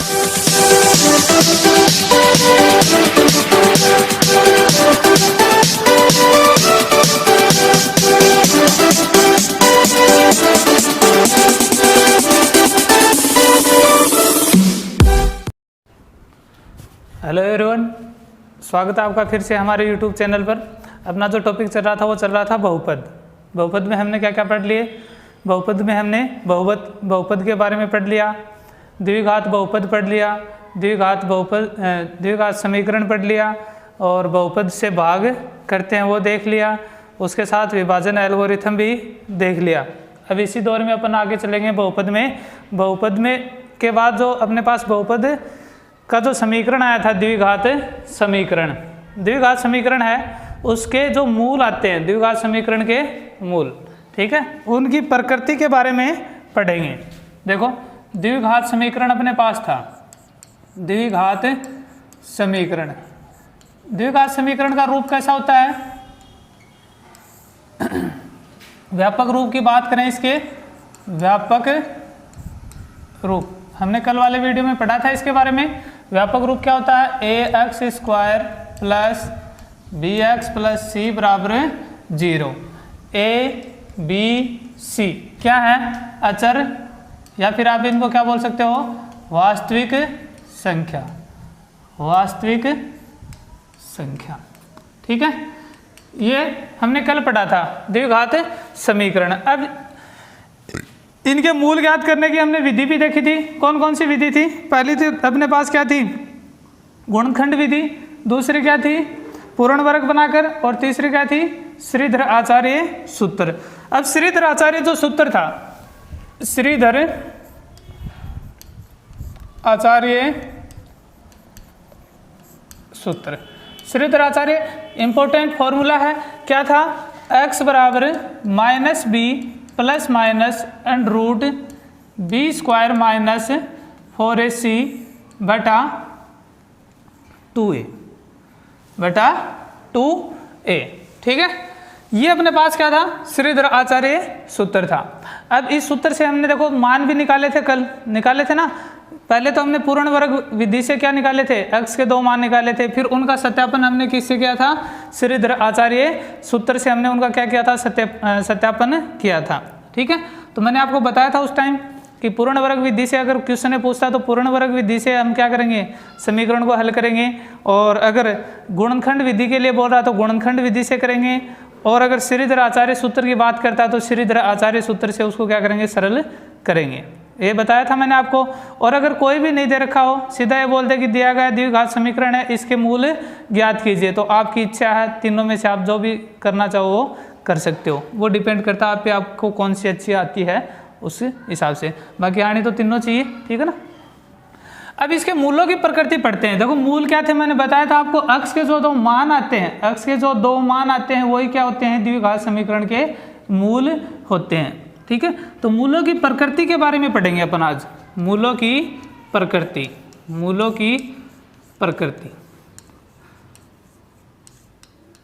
Hello everyone, स्वागत है आपका फिर से हमारे YouTube चैनल पर। अपना जो टॉपिक चल रहा था वो चल रहा था बहुपद। बहुपद में हमने क्या क्या पढ़ लिए? बहुपद में हमने बहुपद के बारे में पढ़ लिया, द्विघात बहुपद पढ़ लिया, द्विघात समीकरण पढ़ लिया, और बहुपद से भाग करते हैं वो देख लिया। उसके साथ विभाजन एल्गोरिथम भी देख लिया। अब इसी दौर में अपन आगे चलेंगे बहुपद में। बहुपद में के बाद जो अपने पास बहुपद का जो समीकरण आया था, द्विघात समीकरण है, उसके जो मूल आते हैं, द्विघात समीकरण के मूल, ठीक है, उनकी प्रकृति के बारे में पढ़ेंगे। देखो, द्विघात समीकरण अपने पास था, द्विघात समीकरण का रूप कैसा होता है? व्यापक रूप की बात करें, इसके व्यापक रूप हमने कल वाले वीडियो में पढ़ा था इसके बारे में। व्यापक रूप क्या होता है? ax² plus bx plus c बराबर 0। a b c क्या है? अचर, या फिर आप इनको क्या बोल सकते हो? वास्तविक संख्या, ठीक है। ये हमने कल पढ़ा था, द्विघात समीकरण। अब इनके मूल ज्ञात करने की हमने विधि भी देखी थी। कौन कौन सी विधि थी? पहली थी अपने पास क्या थी? गुणनखंड विधि। दूसरी क्या थी? पूर्ण वर्ग बनाकर। और तीसरी क्या थी? श्रीधर आचार्य सूत्र। अब श्रीधर आचार्य जो सूत्र था, श्रीधर आचार्य इंपॉर्टेंट फॉर्मूला है। क्या था? x बराबर minus B plus minus under root b² minus 4ac बटा 2a, ठीक है। ये अपने पास क्या था? श्रीधर आचार्य सूत्र था। अब इस सूत्र से हमने देखो मान भी निकाले थे, कल निकाले थे ना। पहले तो हमने पूर्ण वर्ग विधि से क्या निकाले थे? x के 2 मान निकाले थे। फिर उनका सत्यापन हमने किससे किया था? श्रीधर आचार्य सूत्र से हमने उनका क्या किया था? सत्यापन किया था, ठीक है। तो मैंने आपको बताया था उस टाइम कि पूर्ण वर्ग विधि से अगर क्वेश्चन ने पूछता तो पूर्ण वर्ग विधि से हम क्या करेंगे? समीकरण को हल करेंगे। और अगर गुणनखंड विधि के लिए बोल रहा तो गुणनखंड विधि से करेंगे। और अगर श्रीधर आचार्य सूत्र की बात करता है तो श्रीधर आचार्य सूत्र से उसको क्या करेंगे? सरल करेंगे। ये बताया था मैंने आपको। और अगर कोई भी नहीं दे रखा हो, सीधा ये बोल दे कि दिया गया द्विघात समीकरण है, इसके मूल ज्ञात कीजिए, तो आपकी इच्छा है, तीनों में से आप जो भी करना चाहो वो कर सकते हो। वो डिपेंड करता है आप पे, आपको कौन सी अच्छी आती है उस हिसाब से। बाकी आनी तो तीनों चाहिए, ठीक है ना। अब इसके मूलों की प्रकृति पढ़ते हैं। देखो मूल क्या थे, मैंने बताया था आपको। x के जो 2 मान आते हैं, वही क्या होते हैं? द्विघात समीकरण के मूल होते हैं, ठीक है। तो मूलों की प्रकृति के बारे में पढ़ेंगे अपन आज। मूलों की प्रकृति,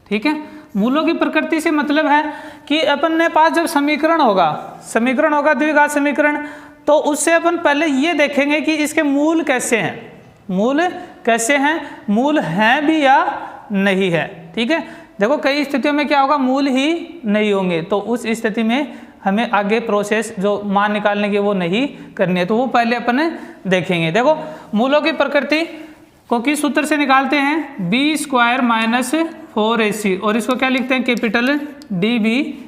ठीक है। मूलों की प्रकृति से मतलब है कि अपन ने पास जब समीकरण होगा द्विघात समीकरण, तो उससे अपन पहले ये देखेंगे कि इसके मूल कैसे हैं, मूल हैं भी या नहीं है, ठीक है। देखो कई स्थितियों में क्या होगा? मूल ही नहीं होंगे, तो उस स्थिति में हमें आगे प्रोसेस जो मान निकालने की वो नहीं करनी है, तो वो पहले अपन देखेंगे। देखो मूलों की प्रकृति को किस सूत्र से निकालते हैं? b² माइनस 4ac, और इसको क्या लिखते हैं? कैपिटल D भी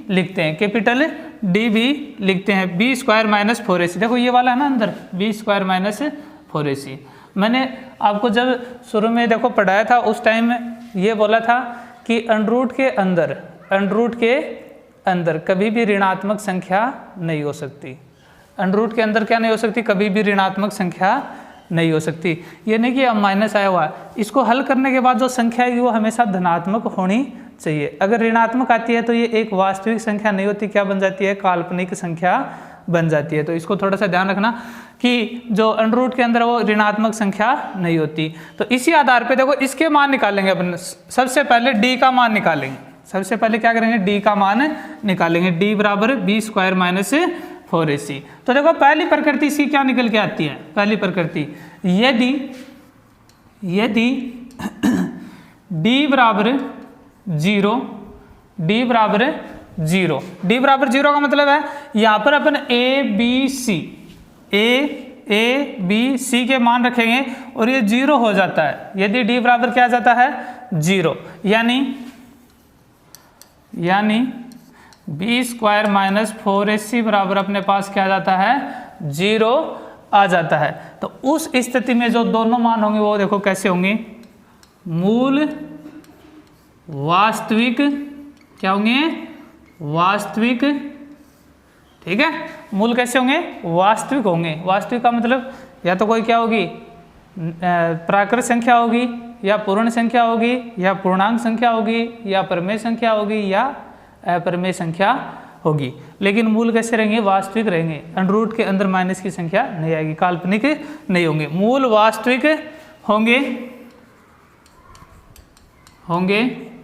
लिखते हैं, b² माइनस 4ac। देखो ये वाला है ना अंदर, b² माइनस 4ac। मैंने आपको जब शुरू में देखो पढ़ाया था उस टाइम ये बोला था कि अंडर रूट के अंदर कभी भी ऋणात्मक संख्या नहीं हो सकती। अंडर रूट के अंदर क्या नहीं हो सकती? कभी भी ऋणात्मक संख्या नहीं हो सकती। ये नहीं कि अब माइनस आया हुआ है, इसको हल करने के बाद जो संख्या है वो हमेशा धनात्मक होनी चाहिए। अगर ऋणात्मक आती है तो ये एक वास्तविक संख्या नहीं होती, क्या बन जाती है? काल्पनिक संख्या बन जाती है। तो इसको थोड़ा सा ध्यान रखना कि जो अंडर रूट के अंदर वो ऋणात्मक संख्या नहीं होती। तो इसी आधार पे देखो इसके मान निकालेंगे अपन। सबसे पहले d का मान निकालेंगे। सबसे पहले क्या करेंगे? d का मान निकालेंगे। d बराबर b² माइनस 4ac। तो देखो पहली प्रकृति इसकी क्या निकल के आती है, पहली प्रकृति यदि d बराबर 0, d बराबर 0, d बराबर 0 का मतलब है यहाँ पर अपन a b c के मान रखेंगे और ये 0 हो जाता है। यदि d बराबर क्या आ जाता है 0, यानी b स्क्वायर माइनस 4ac बराबर अपने पास क्या आ जाता है 0 आ जाता है। तो उस स्थिति में जो दोनों मान होंगे वो देखो कैसे होंगे, मूल वास्तविक, क्या होंगे वास्तविक, ठीक है, मूल कैसे होंगे वास्तविक होंगे। वास्तविक का मतलब या तो कोई क्या होगी प्राकृत संख्या होगी, या पूर्ण संख्या होगी, या पूर्णांक संख्या होगी, या परमेय संख्या होगी, या अपरमेय संख्या होगी। लेकिन मूल कैसे रहेंगे वास्तविक रहेंगे, अंडर रूट के अंदर माइनस की संख्या नहीं आएगी, काल्पनिक नहीं होंगे, मूल वास्तविक होंगे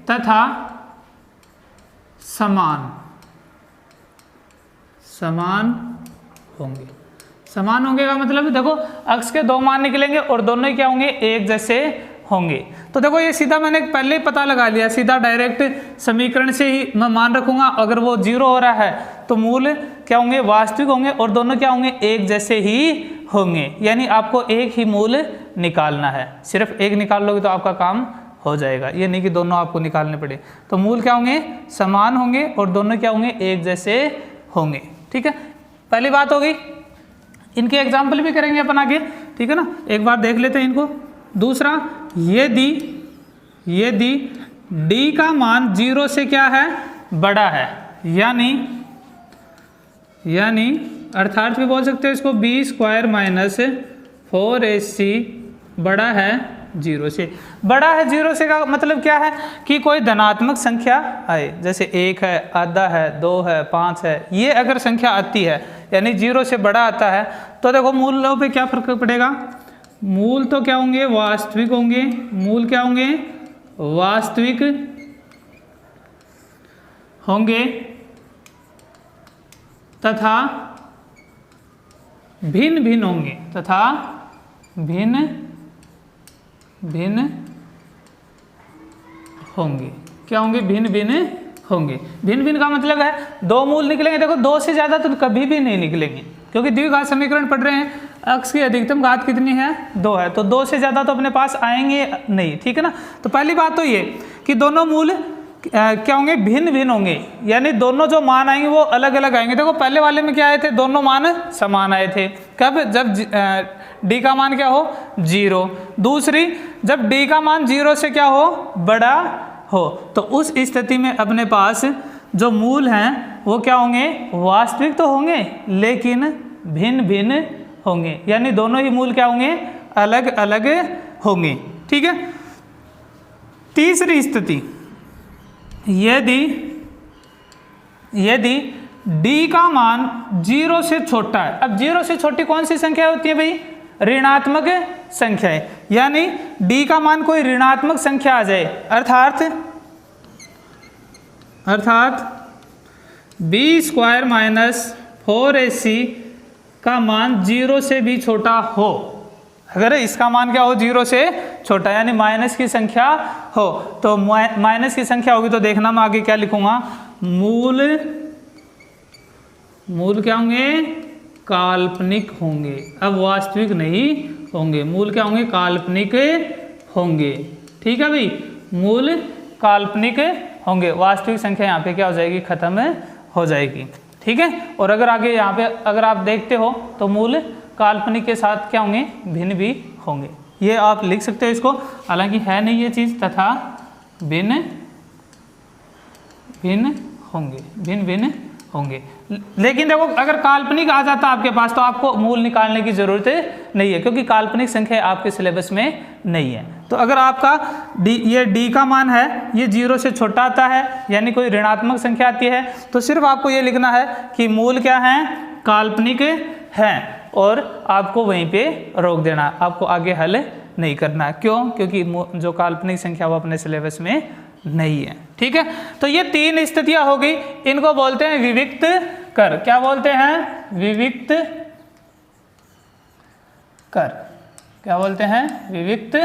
तथा समान होंगे। समान होंगे का मतलब देखो अक्ष के दो मान निकलेंगे और दोनों ही क्या होंगे एक जैसे होंगे। तो देखो ये सीधा मैंने पहले ही पता लगा लिया, सीधा डायरेक्ट समीकरण से ही मैं मान रखूंगा। अगर वो 0 हो रहा है तो मूल क्या होंगे वास्तविक होंगे और दोनों क्या होंगे एक जैसे ही होंगे। यानी आपको एक ही मूल निकालना है, सिर्फ एक निकाल लोगे तो आपका काम हो जाएगा, ये नहीं कि दोनों आपको निकालने पड़े। तो मूल क्या होंगे समान होंगे और दोनों क्या होंगे एक जैसे होंगे। ठीक है, पहली बात होगी। इनके एग्जाम्पल भी करेंगे अपन आगे, ठीक है ना, एक बार देख लेते हैं इनको। दूसरा, यदि d का मान 0 से क्या है बड़ा है, यानी अर्थात भी बोल सकते हो इसको b स्क्वायर माइनस 4ac बड़ा है 0 से। बड़ा है 0 से का मतलब क्या है कि कोई धनात्मक संख्या आए, जैसे 1 है, आधा है, 2 है, 5 है, ये अगर संख्या आती है यानी 0 से बड़ा आता है तो देखो मूलों पे क्या फर्क पड़ेगा। मूल तो क्या होंगे वास्तविक होंगे, मूल क्या होंगे वास्तविक होंगे तथा भिन्न भिन्न होंगे, तथा भिन्न भिन्न होंगे। क्या होंगे भिन्न भिन्न होंगे। भिन्न भिन्न का मतलब है दो मूल निकलेंगे, देखो 2 से ज़्यादा तो कभी भी नहीं निकलेंगे क्योंकि द्विघात समीकरण पढ़ रहे हैं। अक्ष की अधिकतम घात कितनी है 2 है, तो 2 से ज़्यादा तो अपने पास आएंगे नहीं, ठीक है ना। तो पहली बात तो ये कि दोनों मूल क्या होंगे भिन्न भिन्न होंगे, यानी दोनों जो मान आएंगे वो अलग अलग आएंगे। देखो पहले वाले में क्या आए थे, दोनों मान समान आए थे, कब जब d का मान क्या हो 0, दूसरी जब d का मान 0 से क्या हो बड़ा हो। तो उस स्थिति में अपने पास जो मूल हैं वो क्या होंगे वास्तविक तो होंगे लेकिन भिन्न भिन्न होंगे, यानी दोनों ही मूल क्या होंगे अलग अलग होंगे। ठीक है, तीसरी स्थिति, यदि d का मान 0 से छोटा है। अब 0 से छोटी कौन सी संख्या होती है भाई, ऋणात्मक संख्या है, यानी d का मान कोई ऋणात्मक संख्या आ जाए, अर्थात b स्क्वायर माइनस 4ac का मान 0 से भी छोटा हो। अगर इसका मान क्या हो 0 से छोटा यानी माइनस की संख्या हो, तो माइनस की संख्या होगी तो देखना मैं आगे क्या लिखूंगा, मूल क्या होंगे काल्पनिक होंगे, अब वास्तविक नहीं होंगे। मूल क्या होंगे काल्पनिक होंगे। ठीक है भाई, मूल काल्पनिक होंगे, वास्तविक संख्या यहाँ पे क्या हो जाएगी खत्म हो जाएगी। ठीक है, और अगर आगे यहाँ पे अगर आप देखते हो तो मूल काल्पनिक के साथ क्या होंगे भिन्न भी होंगे। ये आप लिख सकते हो इसको, हालांकि है नहीं ये चीज़, तथा भिन्न भिन्न होंगे। लेकिन देखो अगर काल्पनिक आ जाता आपके पास तो आपको मूल निकालने की ज़रूरत नहीं है क्योंकि काल्पनिक संख्या आपके सिलेबस में नहीं है। तो अगर आपका ये d का मान है ये 0 से छोटा आता है यानी कोई ऋणात्मक संख्या आती है तो सिर्फ आपको ये लिखना है कि मूल क्या है काल्पनिक हैं और आपको वहीं पे रोक देना, आपको आगे हल नहीं करना। क्यों? क्योंकि जो काल्पनिक संख्या वो अपने सिलेबस में नहीं है। ठीक है, तो ये 3 स्थितियां हो गई, इनको बोलते हैं विविक्त कर, क्या बोलते हैं, विविक्त कर, क्या बोलते हैं, विविक्त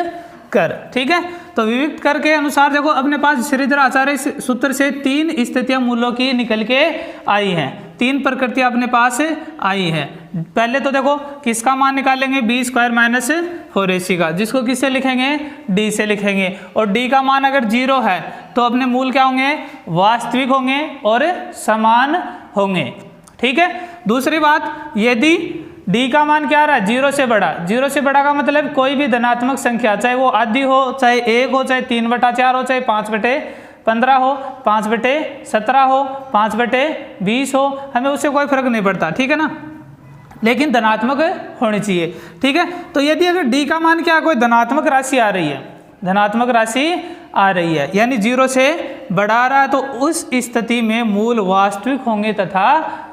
कर। ठीक है, तो विविक्त कर के अनुसार देखो अपने पास श्रीधर आचार्य सूत्र से 3 स्थितियां मूलों की निकल के आई हैं, 3 प्रकृतियां अपने पास आई हैं। पहले तो देखो किसका मान निकालेंगे, बी स्क्वायर माइनस 4ac का, जिसको किससे लिखेंगे, डी से लिखेंगे। और डी का मान अगर 0 है तो अपने मूल क्या होंगे, वास्तविक होंगे और समान होंगे। ठीक है, दूसरी बात, यदि डी का मान क्या आ रहा है, 0 से बड़ा, 0 से बड़ा का मतलब कोई भी धनात्मक संख्या, चाहे वो आधी हो, चाहे 1 हो, चाहे 3/4 हो, चाहे 5/15 हो, 5/17 हो, 5/20 हो, हमें उससे कोई फर्क नहीं पड़ता। ठीक है ना, लेकिन धनात्मक होनी चाहिए। ठीक है, तो यदि अगर डी का मान क्या, कोई धनात्मक राशि आ रही है, धनात्मक राशि आ रही है, यानी 0 से बड़ा आ रहा है, तो उस स्थिति में मूल वास्तविक होंगे तथा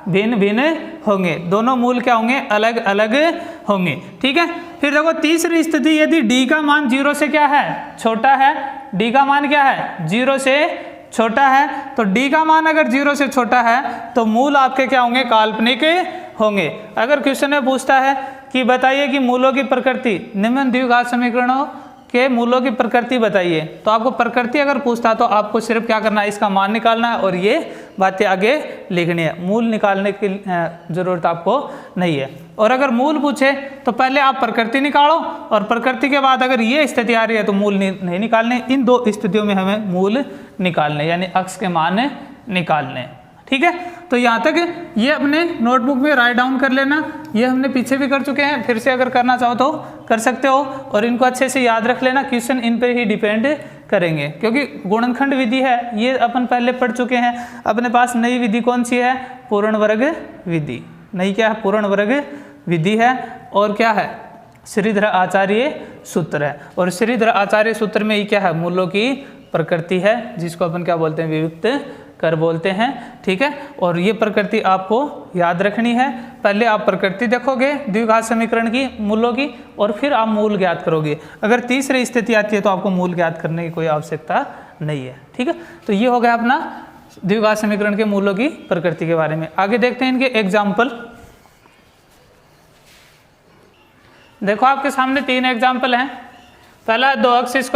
भिन्न भिन्न होंगे, दोनों मूल क्या होंगे, अलग अलग होंगे। ठीक है, फिर देखो तीसरी स्थिति, यदि डी का मान 0 से क्या है, छोटा है, डी का मान क्या है, 0 से छोटा है, तो डी का मान अगर 0 से छोटा है तो मूल आपके क्या होंगे, काल्पनिक होंगे। अगर क्वेश्चन में पूछता है कि बताइए कि मूलों की प्रकृति, निम्न द्विघात समीकरणों के मूलों की प्रकृति बताइए, तो आपको प्रकृति अगर पूछता तो आपको सिर्फ क्या करना है, इसका मान निकालना है और ये बातें आगे लिखनी है, मूल निकालने की जरूरत आपको नहीं है। और अगर मूल पूछे तो पहले आप प्रकृति निकालो और प्रकृति के बाद अगर ये स्थिति आ रही है तो मूल नहीं निकालने, इन 2 स्थितियों में हमें मूल निकालने यानी अक्ष के मान निकालने। ठीक है, तो यहाँ तक ये अपने नोटबुक में राइट डाउन कर लेना, ये हमने पीछे भी कर चुके हैं, फिर से अगर करना चाहो तो कर सकते हो, और इनको अच्छे से याद रख लेना, क्वेश्चन इन पे ही डिपेंड करेंगे, क्योंकि गुणनखंड विधि है ये अपन पहले पढ़ चुके हैं। अपने पास नई विधि कौन सी है, पूर्ण वर्ग विधि, नई क्या है, पूर्ण वर्ग विधि है, और क्या है, श्रीधर आचार्य सूत्र है, और श्रीधर आचार्य सूत्र में ये क्या है, मूलों की प्रकृति है, जिसको अपन क्या बोलते हैं, विविक्त कर बोलते हैं। ठीक है, और ये प्रकृति आपको याद रखनी है, पहले आप प्रकृति देखोगे द्विघात समीकरण की मूलों की, और फिर आप मूल ज्ञात करोगे। अगर तीसरी स्थिति आती है तो आपको मूल ज्ञात करने की कोई आवश्यकता नहीं है। ठीक है, तो ये हो गया अपना द्विघात समीकरण के मूलों की प्रकृति के बारे में। आगे देखते हैं इनके एग्जाम्पल। देखो आपके सामने 3 एग्जाम्पल हैं। पहला 2x²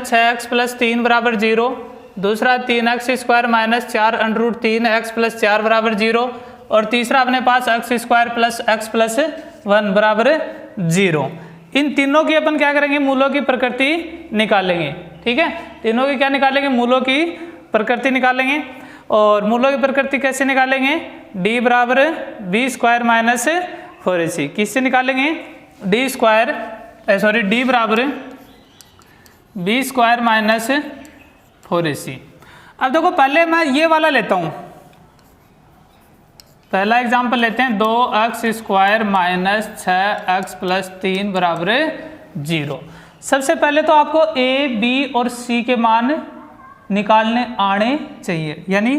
- 6x + 3 = 0, दूसरा 3x² - 4√3x + 4 = 0, और तीसरा अपने पास x² + x + 1 = 0। इन तीनों की अपन क्या करेंगे, मूलों की प्रकृति निकालेंगे। ठीक है, तीनों की क्या निकालेंगे, मूलों की प्रकृति निकालेंगे। और मूलों की प्रकृति कैसे निकालेंगे, d = b² - 4ac, किससे निकालेंगे, d = b² - 4ac। अब देखो पहले मैं ये वाला लेता हूं, पहला एग्जांपल लेते हैं, 2x² - 6x + 3 = 0। सबसे पहले तो आपको a, b और c के मान निकालने आने चाहिए, यानी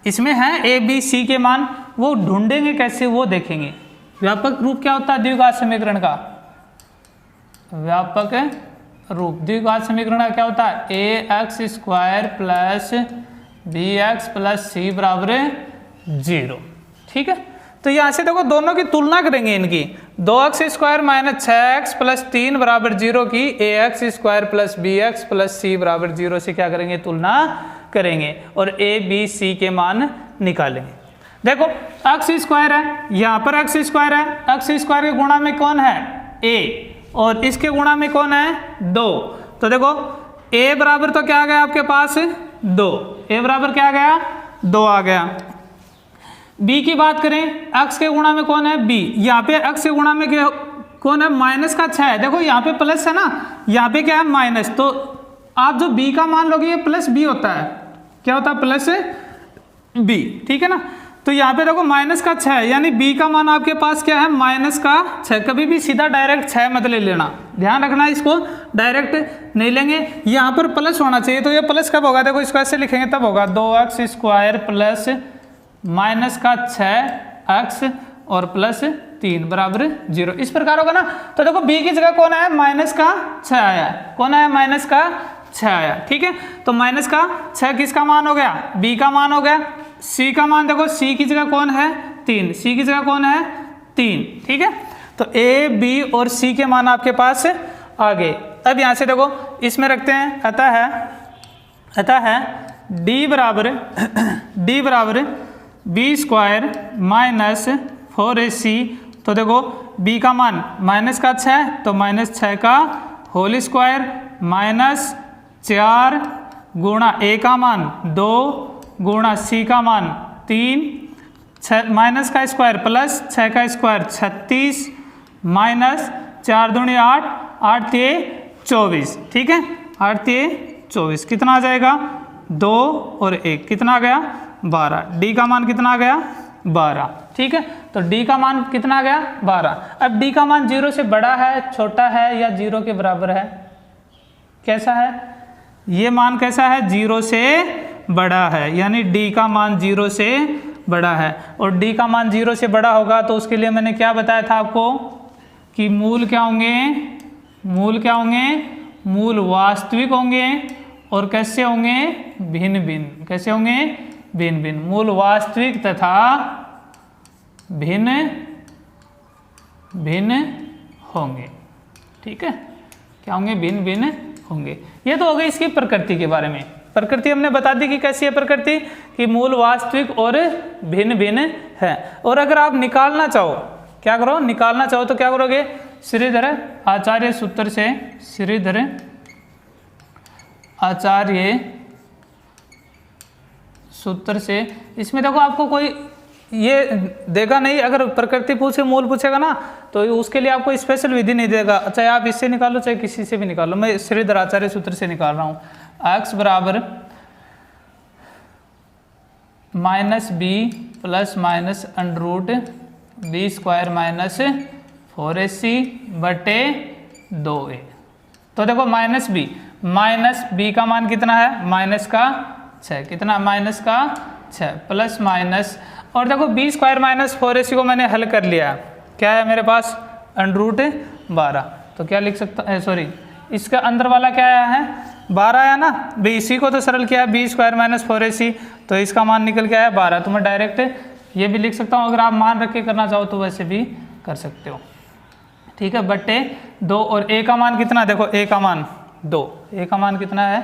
इसमें है a, b, c के मान, वो ढूंढेंगे कैसे वो देखेंगे। व्यापक रूप क्या होता है द्विघात समीकरण का, व्यापक रूप द्विघात समीकरण का क्या होता है, ax² + bx + c = 0। ठीक है, तो यहाँ से देखो दोनों की तुलना करेंगे इनकी, 2x² - 6x + 3 = 0 की ax² + bx + c = 0 से क्या करेंगे, तुलना करेंगे और a, b, c के मान निकालेंगे। देखो x² है, यहाँ पर x² है, x² के गुणा में कौन है, a, और इसके गुणा में कौन है, 2। तो देखो a बराबर तो क्या आ गया आपके पास, 2, a बराबर क्या आ गया, 2 आ गया। b की बात करें, x के गुणा में कौन है, b, यहाँ पे x के गुणा में कौन है, -6 है। देखो यहाँ पे प्लस है ना, यहाँ पे क्या है माइनस, तो आप जो b का मान लोगे ये +b होता है, क्या होता है, +b। ठीक है ना, तो यहाँ पे देखो -6 है, यानी b का मान आपके पास क्या है, -6। कभी भी सीधा डायरेक्ट 6 मत ले लेना, ध्यान रखना, इसको डायरेक्ट नहीं लेंगे, यहाँ पर प्लस होना चाहिए। तो ये प्लस कब होगा, देखो इसको ऐसे लिखेंगे तब होगा, 2x² + -6x और +3 = 0, इस प्रकार होगा ना। तो देखो b की जगह कौन आया, -6 आया, कौन आया, -6 आया। ठीक है, तो -6 किसका मान हो गया, b का मान हो गया। सी का मान देखो, सी की जगह कौन है 3, सी की जगह कौन है 3, ठीक है। तो ए बी और सी के मान आपके पास आ गए। अब यहाँ से देखो इसमें रखते हैं, अतः है डी बराबर बी स्क्वायर माइनस 4ac। तो देखो b का मान माइनस का 6, तो -6 का होल स्क्वायर माइनस 4 गुणा a का मान 2 गुणा c का मान 3, माइनस का स्क्वायर प्लस 6 का स्क्वायर 36 माइनस 4 दूनी 8, 8 तिये 24, ठीक है, 8 तिये 24 कितना आ जाएगा 2 और 1 कितना आ गया 12। डी का मान कितना आ गया 12, ठीक है। तो डी का मान कितना आ गया 12। अब डी का मान 0 से बड़ा है, छोटा है या 0 के बराबर है, कैसा है ये मान, कैसा है 0 से बड़ा है, यानी डी का मान 0 से बड़ा है। और डी का मान 0 से बड़ा होगा तो उसके लिए मैंने क्या बताया था आपको कि मूल क्या होंगे, मूल वास्तविक होंगे और कैसे होंगे भिन्न भिन्न, कैसे होंगे भिन्न भिन्न, मूल वास्तविक तथा भिन्न भिन्न होंगे, ठीक है, क्या होंगे भिन्न भिन्न होंगे। ये तो हो गई इसकी प्रकृति के बारे में। प्रकृति हमने बता दी कि कैसी है प्रकृति, कि मूल वास्तविक और भिन्न भिन्न है। और अगर आप निकालना चाहो, क्या करो निकालना चाहो तो क्या करोगे, श्रीधर आचार्य सूत्र से, श्रीधर आचार्य सूत्र से, इसमें देखो आपको कोई ये देगा नहीं, अगर प्रकृति पूछे मूल पूछेगा ना तो उसके लिए आपको स्पेशल विधि नहीं देगा, चाहे आप इससे निकालो चाहे किसी से भी निकालो। मैं श्रीधर आचार्य सूत्र से निकाल रहा हूँ। x बराबर -b plus minus √ b square minus 4ac बटे 2a। तो देखो -b का मान कितना है माइनस का 6, कितना माइनस का 6 प्लस माइनस, और देखो b स्क्वायर माइनस 4ac को मैंने हल कर लिया, क्या है मेरे पास √12। तो क्या लिख सकता है, सॉरी इसका अंदर वाला क्या आया है 12 आया ना, इसी को तो सरल किया b स्क्वायर माइनस 4ac, तो इसका मान निकल के आया 12। तो मैं डायरेक्ट ये भी लिख सकता हूँ, अगर आप मान रख के करना चाहो तो वैसे भी कर सकते हो, ठीक है, बटे 2। और a का मान कितना, देखो a का मान 2, a का मान कितना है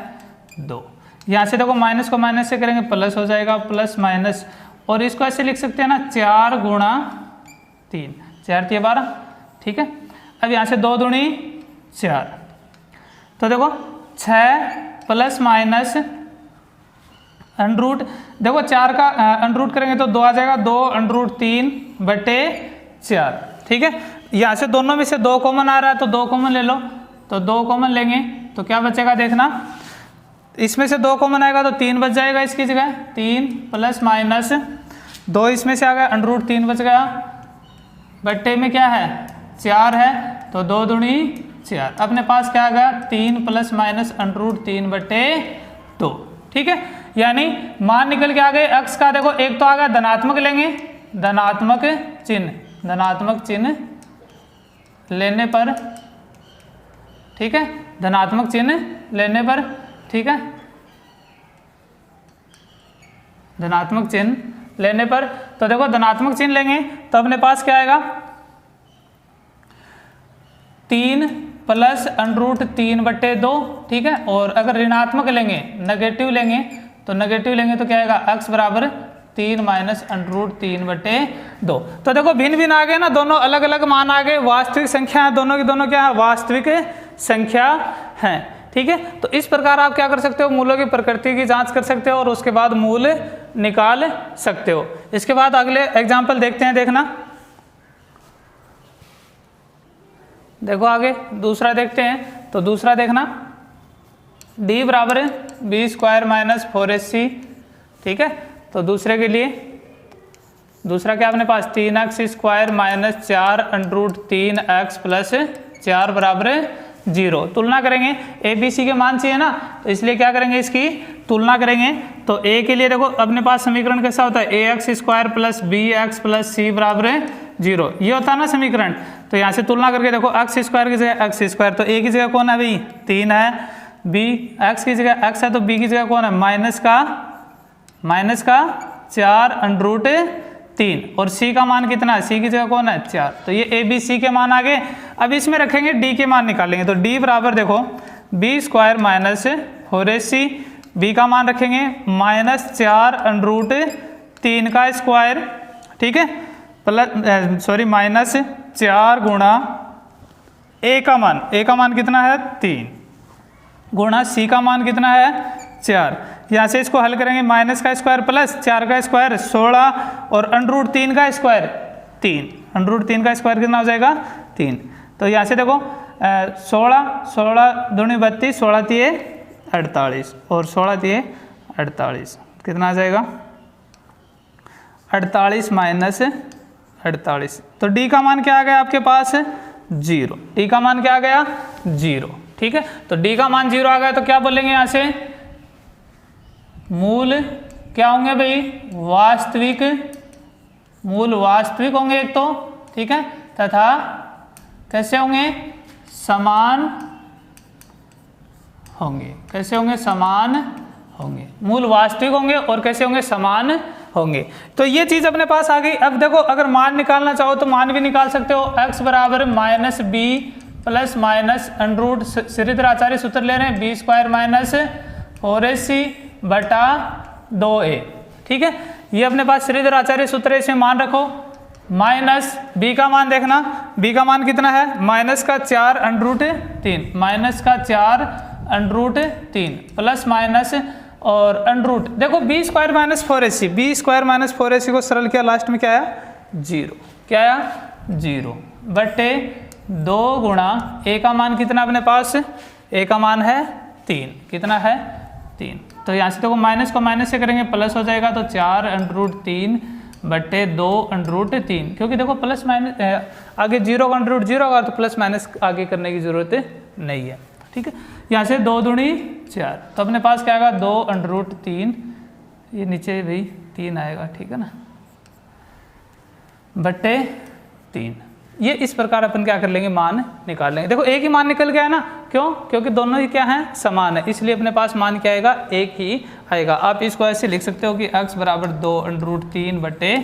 2। यहाँ से देखो माइनस को माइनस से करेंगे प्लस हो जाएगा, प्लस माइनस, और इसको ऐसे लिख सकते हैं ना 4 गुणा 3, 4 तिये 12, ठीक है। अब यहाँ से 2 दूनी 4, तो देखो 6 प्लस माइनस √ देखो 4 का √ करेंगे तो 2 आ जाएगा, 2 √3 बटे 4, ठीक है। यहाँ से दोनों में से 2 कॉमन आ रहा है तो 2 कॉमन ले लो, तो 2 कॉमन लेंगे तो क्या बचेगा देखना, इसमें से 2 कॉमन आएगा तो 3 बच जाएगा इसकी जगह, 3 प्लस माइनस 2 इसमें से आ गया, √3 बच गया, बट्टे में क्या है 4 है, तो 2 दूनी 4, अपने पास क्या आ गया 3 प्लस माइनस √3 बटे 2, ठीक है। यानी मान निकल के आ गए x का, देखो एक तो आ गया धनात्मक लेंगे, धनात्मक चिन्ह लेने पर, ठीक है, धनात्मक चिन्ह लेने पर, ठीक है, धनात्मक चिन्ह लेने पर। तो देखो धनात्मक चिन्ह लेंगे तो अपने पास क्या आएगा 3 प्लस √3 बटे 2, ठीक है। और अगर ऋणात्मक लेंगे, नेगेटिव लेंगे तो क्या आएगा x बराबर 3 माइनस √3 बटे 2। तो देखो भिन्न भिन्न आ गए ना, दोनों अलग अलग मान आ गए, वास्तविक संख्या है, दोनों की दोनों क्या है वास्तविक संख्या है, ठीक है। तो इस प्रकार आप क्या कर सकते हो, मूलों की प्रकृति की जांच कर सकते हो और उसके बाद मूल निकाल सकते हो। इसके बाद अगले एग्जाम्पल देखते हैं, देखना, देखो आगे दूसरा देखते हैं। तो दूसरा देखना, d बराबर b स्क्वायर माइनस 4ac, ठीक है। तो दूसरे के लिए दूसरा क्या अपने पास 3x square minus 4 √3x plus 4 बराबर 0। तुलना करेंगे, ए बी सी के मान चाहिए ना, तो इसलिए क्या करेंगे इसकी तुलना करेंगे। तो a के लिए देखो अपने पास समीकरण कैसा होता है, ax square plus bx plus c बराबर 0, ये होता है ना समीकरण। तो यहाँ से तुलना करके देखो x स्क्वायर की जगह x स्क्वायर, तो a की जगह कौन है भाई 3 है, b x की जगह x है तो b की जगह कौन है माइनस का 4√3 और c का मान कितना है, c की जगह कौन है 4, तो ये a b c के मान आ गए। अब इसमें रखेंगे d के मान निकालेंगे, तो d बराबर देखो b² माइनस 4ac, b का मान रखेंगे -4√3 का स्क्वायर, ठीक है, प्लस माइनस 4 गुणा a का मान कितना है 3 गुणा c का मान कितना है 4। यहाँ से इसको हल करेंगे, माइनस का स्क्वायर प्लस 4 का स्क्वायर 16 और √3 का स्क्वायर 3, √3 का स्क्वायर कितना हो जाएगा 3। तो यहाँ से देखो 16 दूनी 32, 16 तिये 48 और 16 तिये 48, कितना आ जाएगा 48 माइनस 48। तो d का मान क्या आ गया आपके पास 0, d का मान क्या आ गया 0, ठीक है। तो d का मान 0 आ गया तो क्या बोलेंगे यहाँ से, मूल क्या होंगे भाई, मूल वास्तविक होंगे एक तो, ठीक है, तथा कैसे होंगे, समान होंगे। कैसे होंगे, समान होंगे। मूल वास्तविक होंगे और कैसे होंगे, समान होंगे। तो ये चीज अपने पास आ गई। अब देखो अगर मान निकालना चाहो तो मान भी निकाल सकते हो, x बराबर -b प्लस माइनस √ श्रीधर आचार्य सूत्र ले रहे हैं, b² माइनस 4ac बटा 2a, ठीक है। ये अपने पास श्रीधर आचार्य सूत्र है, इसे मान रखो। माइनस b का मान देखना, b का मान कितना है -4√3, -4√3 प्लस माइनस और √ देखो b² minus 4ac, b² minus 4ac को सरल किया, लास्ट में क्या आया 0, क्या आया 0 बटे 2 गुणा a का मान कितना अपने पास, a का मान है 3, कितना है 3। तो यहाँ से देखो माइनस को माइनस से करेंगे प्लस हो जाएगा, तो 4√3 बटे 2√3, क्योंकि देखो प्लस माइनस आगे 0 का √0 होगा तो प्लस माइनस आगे करने की जरूरत नहीं है, ठीक है। यहाँ से 2 दूनी 4, तो अपने पास क्या आएगा 2√3, ये नीचे भी 3 आएगा, ठीक है ना, बटे 3। ये इस प्रकार अपन क्या कर लेंगे, मान निकाल लेंगे। देखो एक ही मान निकल गया है ना, क्यों, क्योंकि दोनों ही क्या हैं, समान है, इसलिए अपने पास मान क्या आएगा, एक ही आएगा। आप इसको ऐसे लिख सकते हो कि x बराबर 2√3 बटे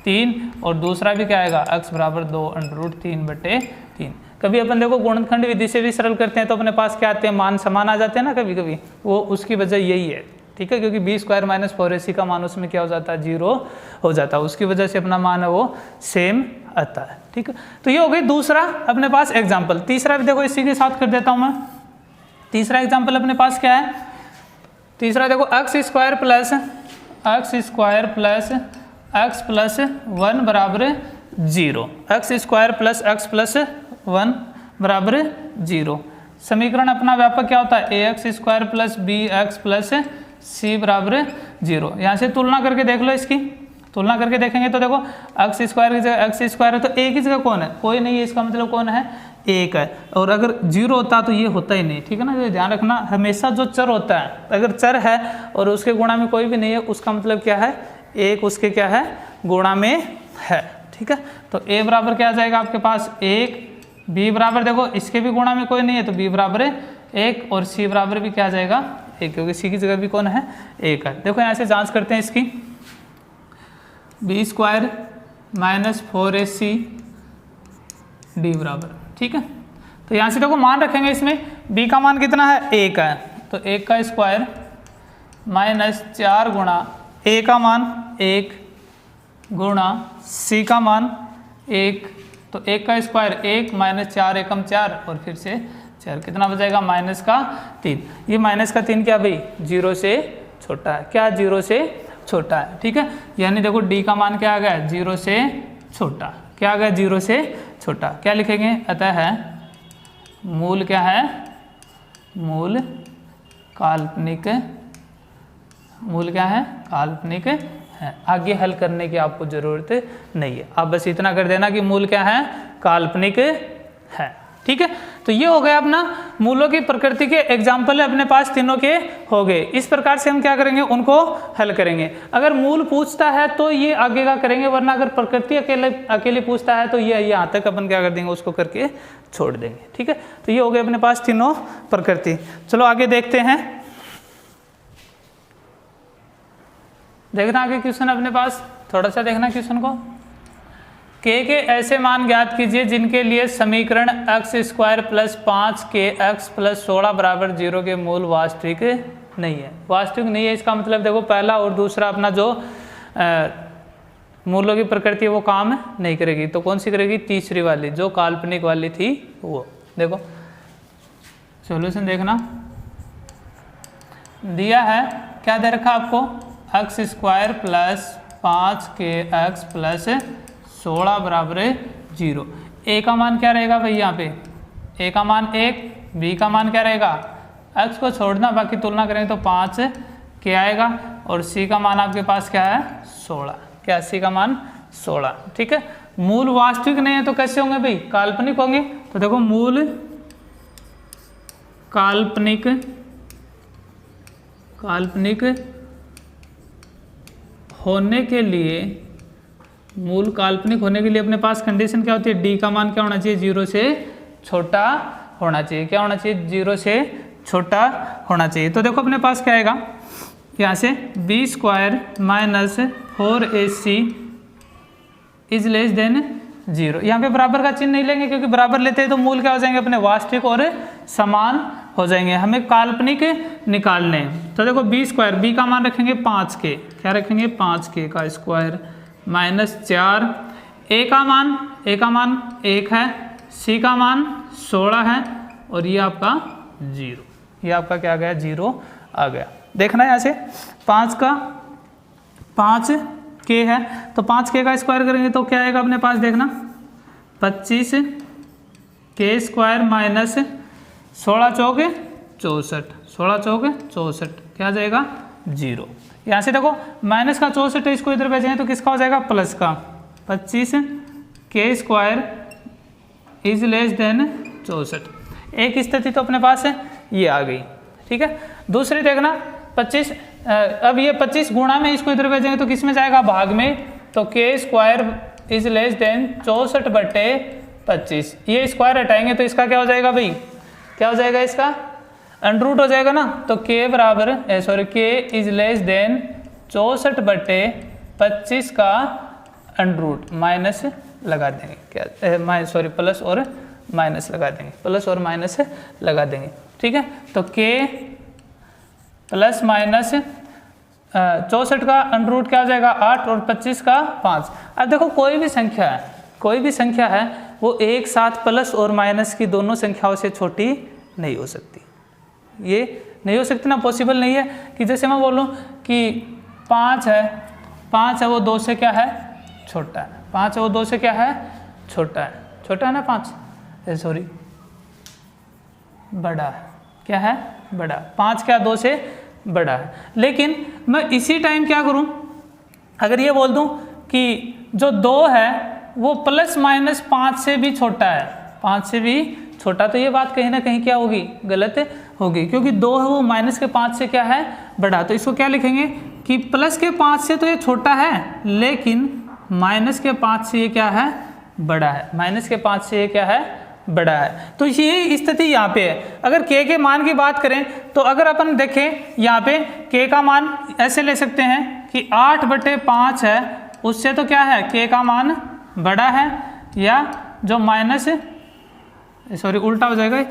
3 और दूसरा भी क्या आएगा, x बराबर 2√3 बटे 3। कभी अपन देखो गुणनखंड विधि से भी सरल करते हैं तो अपने पास क्या आते हैं, मान समान आ जाते हैं ना कभी कभी, वो उसकी वजह यही है, ठीक है, क्योंकि b² माइनस 4ac का मान उसमें क्या हो जाता है 0 हो जाता है, उसकी वजह से अपना मान है वो सेम आता है, ठीक है। तो ये हो गई दूसरा अपने पास एग्जाम्पल। तीसरा भी देखो इसी के साथ कर देता हूँ मैं। तीसरा एग्जाम्पल अपने पास क्या है, तीसरा देखो x² प्लस x बराबर 0, x² प्लस x 1 बराबर 0। समीकरण अपना व्यापक क्या होता है, ax² plus bx plus c बराबर 0। यहाँ से तुलना करके देख लो, इसकी तुलना करके देखेंगे तो देखो x² की जगह x² है तो a की जगह कौन है, कोई नहीं है, इसका मतलब कौन है 1 है। और अगर 0 होता तो ये होता ही नहीं, ठीक है ना। तो ध्यान रखना, हमेशा जो चर होता है, अगर चर है और उसके गुणा में कोई भी नहीं है, उसका मतलब क्या है 1 उसके क्या है गुणा में है, ठीक है। तो a बराबर क्या आ जाएगा आपके पास 1, b बराबर देखो इसके भी गुणा में कोई नहीं है तो b बराबर 1 और c बराबर भी क्या आ जाएगा 1, क्योंकि c की जगह भी कौन है 1 है। देखो यहाँ से जांच करते हैं इसकी, b² माइनस 4ac d बराबर, ठीक है। तो यहाँ से देखो मान रखेंगे, इसमें b का मान कितना है 1 है, तो 1 का स्क्वायर माइनस 4 गुणा a का मान 1 गुणा c का मान 1, तो 1 का स्क्वायर 1 माइनस 4 एकम 4 और फिर से 4, कितना बचेगा माइनस का 3। ये माइनस का 3 क्या भाई 0 से छोटा है, क्या 0 से छोटा है, ठीक है। यानी देखो d का मान क्या आ गया 0 से छोटा, क्या आ गया 0 से छोटा। क्या लिखेंगे, अतः है मूल क्या है, मूल काल्पनिक, मूल क्या है काल्पनिक है। आगे हल करने की आपको जरूरत नहीं है, आप बस इतना कर देना कि मूल क्या है काल्पनिक है, ठीक है। तो ये हो गया अपना मूलों की प्रकृति के एग्जाम्पल है अपने पास, तीनों के हो गए। इस प्रकार से हम क्या करेंगे, उनको हल करेंगे। अगर मूल पूछता है तो ये आगे का करेंगे, वरना अगर प्रकृति अकेले पूछता है तो ये यहाँ तक अपन क्या कर देंगे, उसको करके छोड़ देंगे, ठीक है। तो ये हो गए अपने पास तीनों प्रकृति। चलो आगे देखते हैं। देखना आगे क्वेश्चन अपने पास, थोड़ा सा देखना क्वेश्चन को। k के ऐसे मान ज्ञात कीजिए जिनके लिए समीकरण x² + 5kx + 16 = 0 के मूल वास्तविक नहीं है। वास्तविक नहीं है इसका मतलब देखो पहला और दूसरा अपना जो मूलों की प्रकृति है वो काम नहीं करेगी, तो कौन सी करेगी? तीसरी वाली जो काल्पनिक वाली थी वो। देखो सॉल्यूशन देखना दिया है, क्या दे रखा आपको? x² + 5kx + 16 = 0। a का मान क्या रहेगा भाई? यहाँ पे a का मान 1, b का मान क्या रहेगा? x को छोड़ना, बाकी तुलना करेंगे तो 5 के आएगा, और c का मान आपके पास क्या है? 16। क्या c का मान? 16। ठीक है, मूल वास्तविक नहीं है तो कैसे होंगे भाई? काल्पनिक होंगे। तो देखो मूल काल्पनिक होने के लिए, मूल काल्पनिक होने के लिए अपने पास कंडीशन क्या होती है? डी का मान क्या होना चाहिए? 0 से छोटा होना चाहिए। क्या होना चाहिए? 0 से छोटा होना चाहिए। तो देखो अपने पास क्या आएगा यहाँ से? b² - 4ac is less than 0। यहाँ पे बराबर का चिन्ह नहीं लेंगे, क्योंकि बराबर लेते हैं तो मूल क्या हो जाएंगे? अपने वास्तविक और समान हो जाएंगे। हमें काल्पनिक निकालने हैं। तो देखो b², b का मान रखेंगे 5k, क्या रखेंगे? 5k का स्क्वायर -4, a का मान 1 है, c का मान 16 है, और ये आपका 0। ये आपका क्या आ गया? 0 आ गया। देखना यहाँ से 5k है, तो 5k का स्क्वायर करेंगे तो क्या आएगा अपने पास? देखना 25k² - 16 चौके 64, 16 चौके 64, क्या आ जाएगा? 0। यहाँ से देखो माइनस का 64 है, इसको इधर भेजेंगे तो किसका हो जाएगा? प्लस का। 25k² is less than 64। एक स्थिति तो अपने पास है, ये आ गई। ठीक है, दूसरी देखना 25, अब ये 25 गुणा में इसको इधर भेजेंगे तो किस में जाएगा? भाग में। तो k² इज लेस देन 64/25। ये स्क्वायर हटाएंगे तो इसका क्या हो जाएगा भाई? क्या हो जाएगा इसका? अंडर हो जाएगा ना। तो k इज लेस देन 64/25 का अंडर माइनस लगा देंगे। क्या प्लस और माइनस लगा देंगे, प्लस और माइनस लगा देंगे। ठीक है, तो k ± 64 का अंडर क्या हो जाएगा? 8, और 25 का 5। अब देखो कोई भी संख्या है वो एक साथ प्लस और माइनस की दोनों संख्याओं से छोटी नहीं हो सकती। ये नहीं हो सकती ना, पॉसिबल नहीं है। कि जैसे मैं बोलूँ कि 5 है वो 2 से क्या है? छोटा है। 5 है वो 2 से क्या है? छोटा है। छोटा है ना 5, बड़ा है। क्या है? बड़ा। 5 क्या? 2 से बड़ा है। लेकिन मैं इसी टाइम क्या करूं? अगर ये बोल दूं कि जो 2 है वो ±5 से भी छोटा है, 5 से भी छोटा, तो ये बात कहीं ना कहीं क्या होगी? गलत होगी, क्योंकि 2 है वो -5 से क्या है? बड़ा। तो इसको क्या लिखेंगे कि +5 से तो ये छोटा है, लेकिन -5 से ये क्या है? बड़ा है। -5 से ये क्या है? बड़ा है। तो ये स्थिति यहाँ पे है। अगर k के मान की बात करें तो अगर अपन देखें यहाँ पे k का मान ऐसे ले सकते हैं कि 8/5 है, उससे तो क्या है? k का मान बड़ा है, या जो उल्टा हो जाएगा,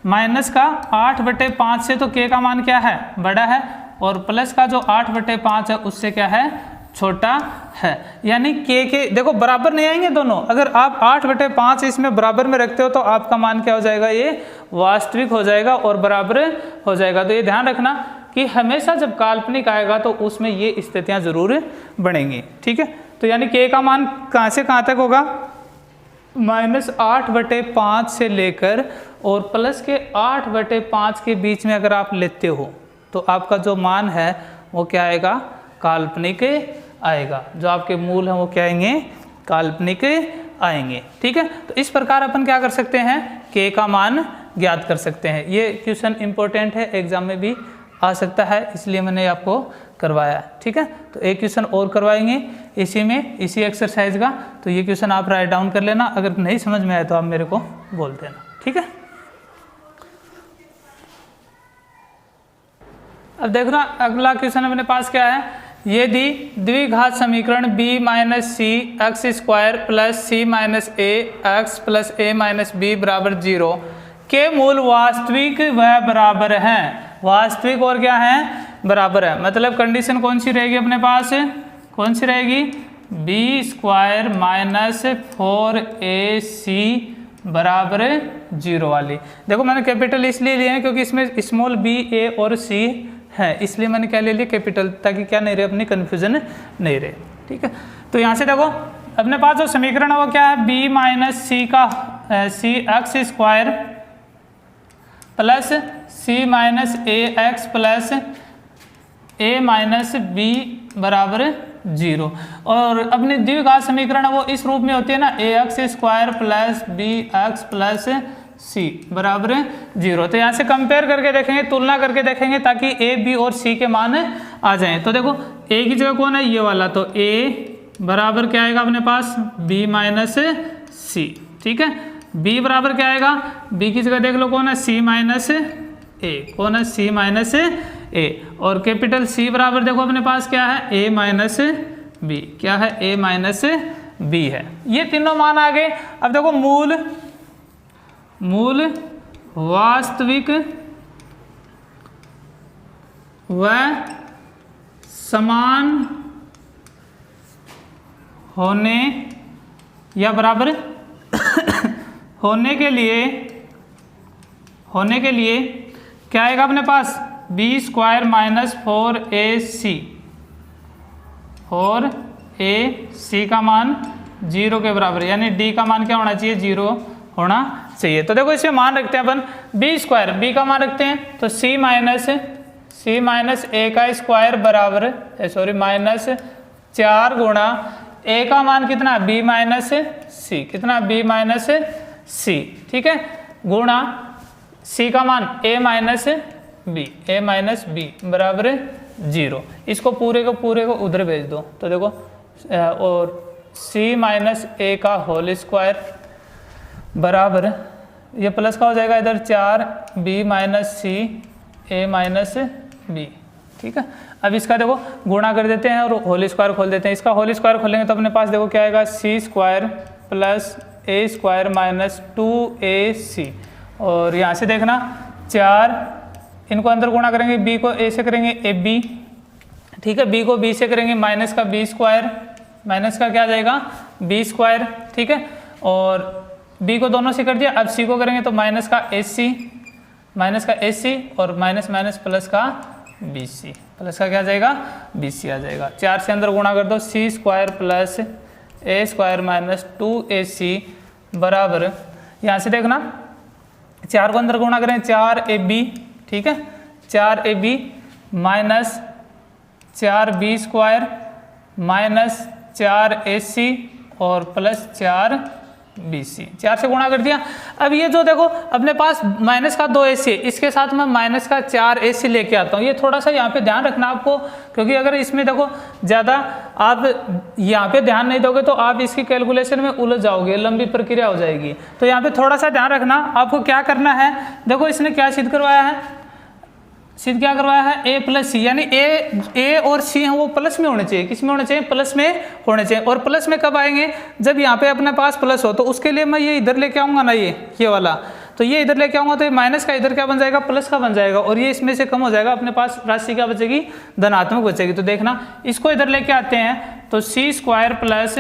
माइनस का 8/5 से तो k का मान क्या है? बड़ा है, और प्लस का जो 8/5 है उससे क्या है? छोटा है। यानी k के देखो बराबर नहीं आएंगे दोनों। अगर आप 8/5 इसमें बराबर में रखते हो तो आपका मान क्या हो जाएगा? ये वास्तविक हो जाएगा और बराबर हो जाएगा। तो ये ध्यान रखना कि हमेशा जब काल्पनिक आएगा तो उसमें ये स्थितियां जरूर बनेंगी। ठीक है, तो यानी k का मान कहाँ से कहाँ तक होगा? -8/5 से लेकर और प्लस के 8/5 के बीच में अगर आप लेते हो तो आपका जो मान है वो क्या आएगा? काल्पनिक आएगा। जो आपके मूल हैं वो क्या आएंगे? काल्पनिक आएंगे। ठीक है, तो इस प्रकार अपन क्या कर सकते हैं? k का मान ज्ञात कर सकते हैं। ये क्वेश्चन इंपॉर्टेंट है, एग्जाम में भी आ सकता है, इसलिए मैंने आपको करवाया। ठीक है, तो एक क्वेश्चन और करवाएंगे इसी एक्सरसाइज का। तो ये क्वेश्चन आप राइट डाउन कर लेना, अगर नहीं समझ में आए तो आप मेरे को बोल देना। ठीक है, अब देखना अगला क्वेश्चन अपने पास क्या है यदि द्विघात समीकरण b माइनस सी एक्स स्क्वायर प्लस सी माइनस ए एक्स प्लस ए माइनस बी बराबर 0 के मूल वास्तविक व बराबर हैं, वास्तविक और क्या है, बराबर है। मतलब कंडीशन कौन सी रहेगी अपने पास, कौन सी रहेगी, बी स्क्वायर माइनस 4ac बराबर 0 वाली। देखो मैंने कैपिटल इसलिए लिए हैं क्योंकि इसमें स्मॉल b a और c है, इसलिए मैंने क्या ले लिया कैपिटल, ताकि क्या नहीं रहे, अपनी कन्फ्यूजन नहीं रहे। ठीक है, तो यहाँ से देखो अपने पास जो समीकरण है वो क्या है, b माइनस सी का सी एक्स स्क्वायर प्लस सी माइनस ए एक्स प्लस ए माइनस बी बराबर 0। और अपनी द्विघात समीकरण है वो इस रूप में होती है ना, a x square plus b x plus c बराबर 0। तो यहाँ से कंपेयर करके देखेंगे, तुलना करके देखेंगे, ताकि ए बी और सी के मान आ जाएं। तो देखो ए की जगह कौन है, ये वाला, तो ए बराबर क्या आएगा अपने पास, बी माइनस सी। ठीक है, बी बराबर क्या आएगा, बी की जगह देख लो कौन है, सी माइनस ए, कौन है, सी माइनस ए। और कैपिटल सी बराबर देखो अपने पास क्या है, ए माइनस बी, क्या है, ए माइनस बी है। ये तीनों मान आ गए। अब देखो मूल वास्तविक व समान होने या बराबर होने के लिए क्या आएगा अपने पास, बी स्क्वायर माइनस 4ac, और ac का मान 0 के बराबर, यानी d का मान क्या होना चाहिए, 0 होना चाहिए। तो देखो इसमें मान रखते हैं अपन बी स्क्वायर, बी का मान रखते हैं तो सी माइनस ए का स्क्वायर बराबर माइनस 4 गुणा ए का मान कितना, बी माइनस सी, कितना, बी माइनस सी। ठीक है, गुणा सी का मान ए माइनस बी बराबर 0। इसको पूरे को उधर भेज दो, तो देखो और सी माइनस ए का होल स्क्वायर बराबर, ये प्लस का हो जाएगा इधर 4b माइनस सी ए माइनस बी। ठीक है, अब इसका देखो गुणा कर देते हैं और होल स्क्वायर खोल देते हैं। इसका होल स्क्वायर खोलेंगे तो अपने पास देखो क्या आएगा, सी स्क्वायर प्लस ए स्क्वायर माइनस 2ac। और यहाँ से देखना 4, इनको अंदर गुणा करेंगे, b को a से करेंगे ab, ठीक है, b को b से करेंगे माइनस का b स्क्वायर, माइनस का क्या आ जाएगा, b स्क्वायर। ठीक है, और b को दोनों से कर दिया, अब c को करेंगे तो माइनस का ac और माइनस माइनस प्लस का bc, प्लस का क्या आ जाएगा, bc आ जाएगा। 4 से अंदर गुणा कर दो, c square plus a square minus 2ac बराबर, यहाँ से देखना 4 को अंदर गुणा करें 4ab, ठीक है, 4ab minus 4b square minus 4ac और प्लस 4bc, 4 से गुणा कर दिया। अब ये जो देखो अपने पास माइनस का 2ac है, इसके साथ मैं माइनस का 4ac लेके आता हूँ। ये थोड़ा सा यहाँ पे ध्यान रखना आपको, क्योंकि अगर इसमें देखो ज़्यादा आप यहाँ पे ध्यान नहीं दोगे तो आप इसकी कैलकुलेशन में उलझ जाओगे, लंबी प्रक्रिया हो जाएगी। तो यहाँ पे थोड़ा सा ध्यान रखना, आपको क्या करना है, देखो इसने क्या सिद्ध करवाया है, सिद्ध क्या करवाया है, a प्लस सी, यानी a और c हैं वो प्लस में होने चाहिए, किस में होने चाहिए, प्लस में होने चाहिए। और प्लस में कब आएंगे, जब यहाँ पे अपने पास प्लस हो, तो उसके लिए मैं ये इधर लेके आऊँगा ना, ये वाला, तो ये इधर लेके आऊँगा तो ये माइनस का इधर क्या बन जाएगा, प्लस का बन जाएगा, और ये इसमें से कम हो जाएगा, अपने पास राशि क्या बचेगी, धनात्मक बचेगी। तो देखना इसको इधर लेके आते हैं तो सी स्क्वायर प्लस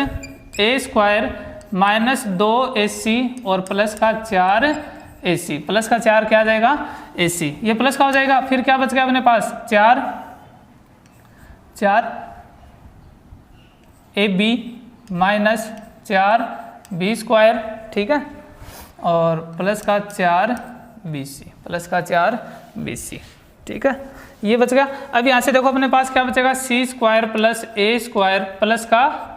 ए स्क्वायर माइनस 2ac और प्लस का 4ac, प्लस का 4 क्या आ जाएगा, ac, ये प्लस का हो जाएगा। फिर क्या बच गया अपने पास, 4ab माइनस 4b स्क्वायर, ठीक है, और प्लस का 4bc, प्लस का 4bc, ठीक है, ये बच गया। अब यहाँ से देखो अपने पास क्या बचेगा, सी स्क्वायर प्लस ए स्क्वायर प्लस का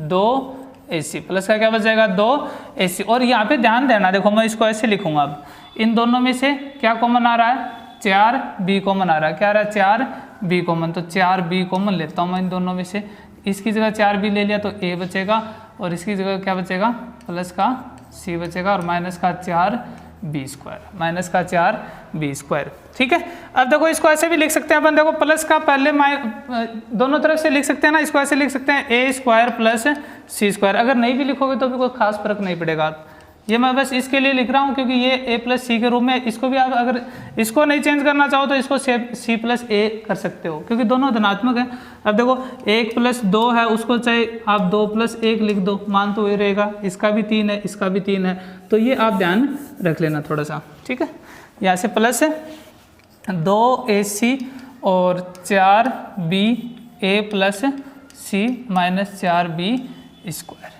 2ac, प्लस का क्या बच जाएगा, 2ac। और यहाँ पे ध्यान देना, देखो मैं इसको ऐसे लिखूंगा, अब इन दोनों में से क्या कॉमन आ रहा है, 4b कॉमन आ रहा है, क्या आ रहा है, 4b कॉमन, तो 4b कॉमन लेता हूँ मैं इन दोनों में से। इसकी जगह 4b ले लिया तो a बचेगा, और इसकी जगह क्या बचेगा, प्लस का c बचेगा, और माइनस का 4 बी स्क्वायर, माइनस का 4b स्क्वायर। ठीक है, अब देखो इसको ऐसे भी लिख सकते हैं अपन, देखो प्लस का पहले दोनों तरफ से लिख सकते हैं ना, इसको ऐसे लिख सकते हैं a square plus C square. अगर नहीं भी लिखोगे तो भी कोई खास फर्क नहीं पड़ेगा, ये मैं बस इसके लिए लिख रहा हूँ क्योंकि ये a प्लस सी के रूप में, इसको भी आप अगर इसको नहीं चेंज करना चाहो तो इसको c प्लस a कर सकते हो क्योंकि दोनों धनात्मक है। अब देखो 1 प्लस 2 है, उसको चाहे आप 2 प्लस 1 लिख दो, मान तो वही रहेगा, इसका भी 3 है, इसका भी 3 है, तो ये आप ध्यान रख लेना थोड़ा सा। ठीक है, यहाँ से प्लस 2ac और 4ba plus c minus 4b square.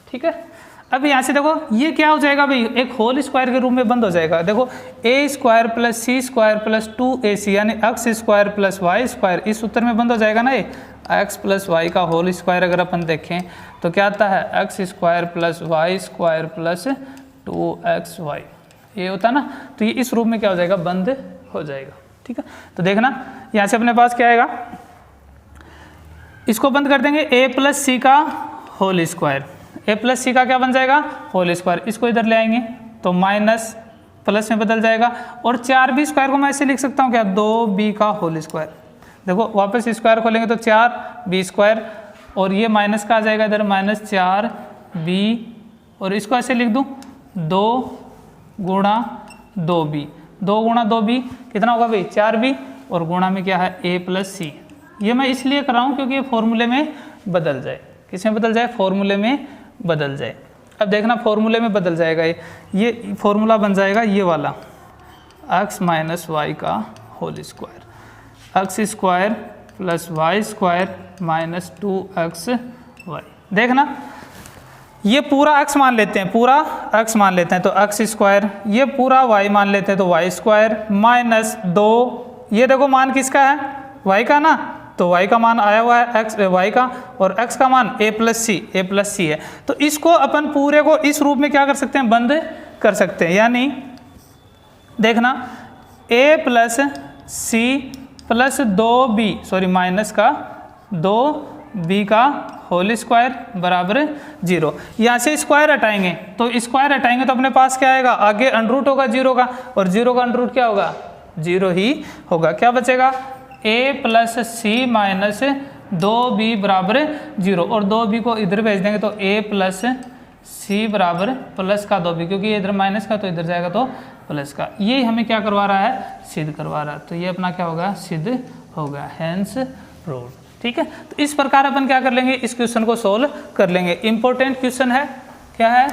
ठीक है, अब यहाँ से देखो ये क्या हो जाएगा भाई, एक होल स्क्वायर के रूप में बंद हो जाएगा। देखो a square plus C square plus 2ac यानी x square plus Y square, इस सूत्र में बंद हो जाएगा ना। ये x प्लस वाई का होल स्क्वायर अगर अपन देखें तो क्या आता है, x square plus Y square plus 2xy, ये होता है ना। तो ये इस रूप में क्या हो जाएगा, बंद हो जाएगा। ठीक है, तो देखना यहाँ से अपने पास क्या आएगा, इसको बंद कर देंगे, a प्लस सी का होल स्क्वायर, a प्लस सी का क्या बन जाएगा, होल स्क्वायर, इसको इधर ले आएंगे तो माइनस प्लस में बदल जाएगा, और 4b स्क्वायर को मैं ऐसे लिख सकता हूँ क्या, 2b का होल स्क्वायर। देखो वापस स्क्वायर खोलेंगे तो 4b स्क्वायर, और ये माइनस का आ जाएगा इधर, माइनस 4b, और इसको ऐसे लिख दूँ 2 गुणा 2b, 2 गुणा 2b कितना होगा भाई, 4b, और गुणा में क्या है a प्लस सी। ये मैं इसलिए कर रहा हूँ क्योंकि ये फॉर्मूले में बदल जाए, किसमें बदल जाए, फॉर्मूले में बदल जाए। अब देखना फॉर्मूले में बदल जाएगा, ये फॉर्मूला बन जाएगा ये वाला, x माइनस वाई का whole square, x square plus Y square minus 2xy। देखना ये पूरा x मान लेते हैं, पूरा x मान लेते हैं तो x स्क्वायर, ये पूरा y मान लेते हैं तो y स्क्वायर माइनस 2, ये देखो मान किसका है, y का ना, तो y का मान आया हुआ है y का, और x का मान a प्लस सी है। तो इसको अपन पूरे को इस रूप में क्या कर सकते हैं, बंद कर सकते हैं। यानी देखना a plus C plus 2b, sorry minus का 2b का होल स्क्वायर बराबर 0। यहाँ से स्क्वायर हटाएंगे तो स्क्वायर हटाएंगे तो अपने पास क्या आएगा, आगे अंडरूट होगा 0 का, और 0 का अंडरूट क्या होगा, 0 ही होगा। क्या बचेगा, a plus C minus 2b बराबर 0, और 2b को इधर भेज देंगे तो a प्लस सी बराबर प्लस का 2b, क्योंकि ये इधर माइनस का तो इधर जाएगा तो प्लस का। ये हमें क्या करवा रहा है, सिद्ध करवा रहा है, तो ये अपना क्या होगा, सिद्ध होगा, हैंस प्रूव्ड। ठीक है, तो इस प्रकार अपन क्या कर लेंगे, इस क्वेश्चन को सोल्व कर लेंगे। इंपॉर्टेंट क्वेश्चन है, क्या है,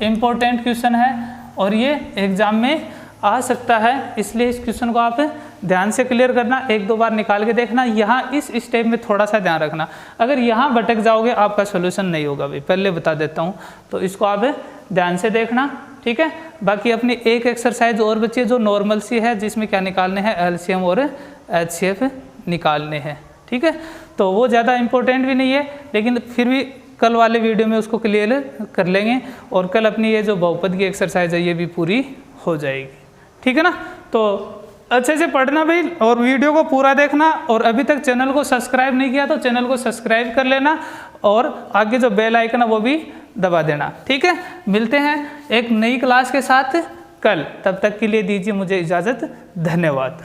इंपॉर्टेंट क्वेश्चन है, और ये एग्जाम में आ सकता है, इसलिए इस क्वेश्चन को आप ध्यान से क्लियर करना, 1-2 बार निकाल के देखना। यहाँ इस स्टेप में थोड़ा सा ध्यान रखना, अगर यहाँ भटक जाओगे आपका सोल्यूशन नहीं होगा भाई, पहले बता देता हूँ, तो इसको आप ध्यान से देखना। ठीक है, बाकी अपनी एक एक्सरसाइज और बची है जो नॉर्मल सी है, जिसमें क्या निकालने हैं, एलसीएम और एचसीएफ निकालने हैं। ठीक है, तो वो ज़्यादा इंपॉर्टेंट भी नहीं है, लेकिन फिर भी कल वाले वीडियो में उसको क्लियर कर लेंगे, और कल अपनी ये जो बहुपद की एक्सरसाइज है ये भी पूरी हो जाएगी। ठीक है ना, तो अच्छे से पढ़ना भाई, और वीडियो को पूरा देखना, और अभी तक चैनल को सब्सक्राइब नहीं किया तो चैनल को सब्सक्राइब कर लेना, और आगे जो बेल आइकन है वो भी दबा देना। ठीक है, मिलते हैं एक नई क्लास के साथ कल, तब तक के लिए दीजिए मुझे इजाज़त, धन्यवाद।